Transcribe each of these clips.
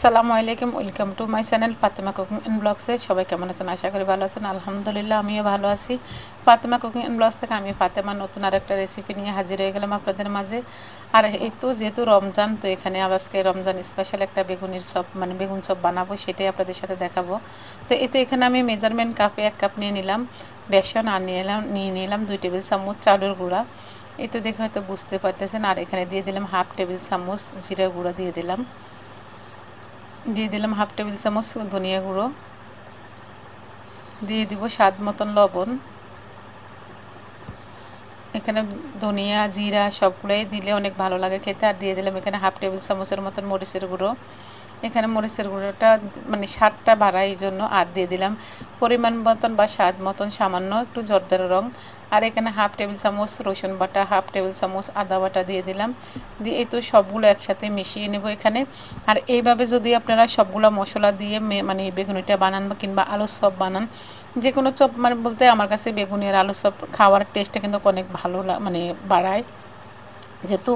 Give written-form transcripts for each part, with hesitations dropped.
আসসালামু আলাইকুম, welcome to my channel Fatema cooking and ব্লগসে। সবাই কেমন আছেন? আশা করি ভালো আছেন। আলহামদুলিল্লাহ আমিও ভালো আছি। ফাতেমা কুকিং অ্যান্ড ব্লগস থেকে আমি ফাতেমা নতুন আরেকটা রেসিপি নিয়ে হাজির হয়ে গেলাম আপনাদের মাঝে। আর এই তো যেহেতু রমজান, তো এখানে আজকে রমজান স্পেশাল একটা বেগুনের চপ বেগুন চপ বানাবো, সেটাই আপনাদের সাথে দেখাবো। তো এই তো এখানে আমি মেজারমেন্ট কাপে 1 কাপ নিয়ে নিলাম বেসন, আর নিয়ে নিলাম 2 টেবিল চামচ চালের গুঁড়া। এই তো দেখে হয়তো বুঝতে পারতেছেন। আর এখানে দিয়ে দিলাম 1/2 টেবিল চামচ জিরা গুঁড়া দিয়ে দিলাম 1/2 টেবিল চামচ ধনিয়া গুঁড়ো দিয়ে দিব, স্বাদ মতন লবণ। এখানে ধনিয়া জিরা সবগুলোই দিলে অনেক ভালো লাগে খেতে। আর দিয়ে দিলাম এখানে 1/2 টেবিল চামচের মতন মরিচের গুঁড়ো। এখানে মরিচের গুঁড়োটা মানে স্বাদটা বাড়ায় এই জন্য। আর দিয়ে দিলাম পরিমাণ মতন বা স্বাদ মতন সামান্য একটু জর্দার রং। আর এখানে 1/2 টেবিল চামচ রসুন বাটা, 1/2 টেবিল চামচ আদা বাটা দিয়ে দিলাম। দিয়ে এই তো সবগুলো একসাথে মিশিয়ে নেব এখানে। আর এইভাবে যদি আপনারা সবগুলো মশলা দিয়ে মানে বেগুনিটা বানান বা কিংবা আলুর চপ বানান, যে কোনো চপ মানে বলতে আমার কাছে বেগুনি আর আলুর চপ খাওয়ার টেস্টটা কিন্তু অনেক ভালো মানে বাড়ায়। যেহেতু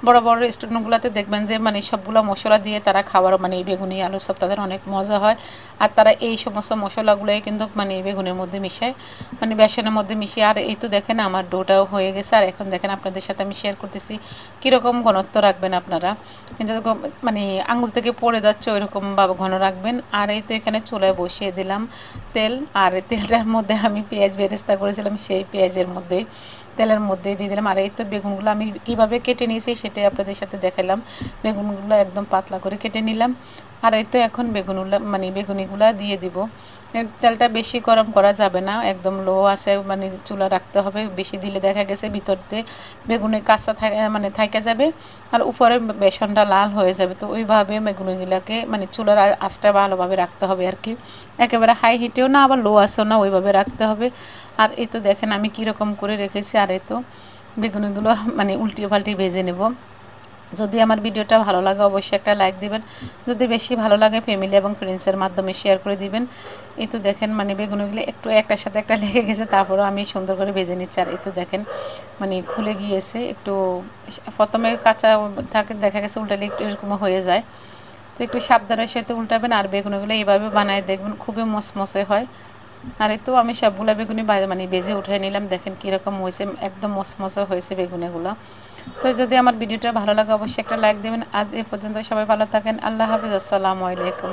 বড় বড় রেস্টুরেন্টগুলোতে দেখবেন যে মানে সবগুলো মশলা দিয়ে তারা খাওয়ার মানে বেগুনি আলুর চপ তাদের অনেক মজা হয়। আর তারা এই সমস্ত মশলাগুলোই কিন্তু মানে বেগুনের মধ্যে মিশায়, মানে বেসনের মধ্যে মিশিয়ে। আর এই তো দেখেন আমার ডোটাও হয়ে গেছে। আর এখন দেখেন আপনাদের সাথে আমি শেয়ার করতেছি কীরকম ঘনত্ব রাখবেন আপনারা, কিন্তু মানে আঙুল থেকে পড়ে যাচ্ছে ওইরকমভাবে ঘন রাখবেন। আর এই তো এখানে চুলায় বসিয়ে দিলাম তেল। আর তেলটার মধ্যে আমি পেঁয়াজ বেরেস্তা করেছিলাম, সেই পেঁয়াজের মধ্যে তেলের মধ্যে দিয়ে দিলাম। আর এই তো বেগুনগুলো আমি কীভাবে কেটে নিয়েছি সেটাই আপনাদের সাথে দেখালাম। বেগুনগুলো একদম পাতলা করে কেটে নিলাম। আর এই তো এখন বেগুনিগুলো দিয়ে দিব। তেলটা বেশি গরম করা যাবে না, একদম লো আছে মানে চুলা রাখতে হবে। বেশি দিলে দেখা গেছে ভিতর দিয়ে বেগুনের কাঁচা থাকা যাবে আর উপরে বেসনটা লাল হয়ে যাবে। তো ওইভাবে বেগুনিগুলোকে মানে চুলার আঁচটা ভালোভাবে রাখতে হবে আর কি, একেবারে হাই হিটেও না আবার লো আঁচও না, ওইভাবে রাখতে হবে। আর এই তো দেখেন আমি কীরকম করে রেখেছি। আর এই তো বেগুনিগুলো মানে উল্টিয়ে পাল্টিয়ে ভেজে নেব। যদি আমার ভিডিওটা ভালো লাগে অবশ্যই একটা লাইক দিবেন, যদি বেশি ভালো লাগে ফ্যামিলি এবং ফ্রেন্ডসের মাধ্যমে শেয়ার করে দিবেন। এই তো দেখেন মানে বেগুনগুলো একটু একটার সাথে একটা লেগে গেছে, তারপরেও আমি সুন্দর করে ভেজে নিচ্ছি। আর এই তো দেখেন মানে খুলে গিয়েছে একটু, প্রথমে কাঁচা থাকে দেখা গেছে উল্টালে একটু এরকম হয়ে যায়। তো একটু সাবধানের সাথে উল্টাবেন। আর বেগুনগুলো এইভাবে বানায় দেখবেন খুবই মসমসে হয়। আর এই তো আমি সবগুলো বেগুনি ভেজে উঠে নিলাম। দেখেন কীরকম হয়েছে, একদম মসমসে হয়েছে বেগুনিগুলো। তো যদি আমার ভিডিওটা ভালো লাগে অবশ্যই একটা লাইক দেবেন। আজ এ পর্যন্ত, সবাই ভালো থাকেন। আল্লাহ হাফিজ, আসসালামু আলাইকুম।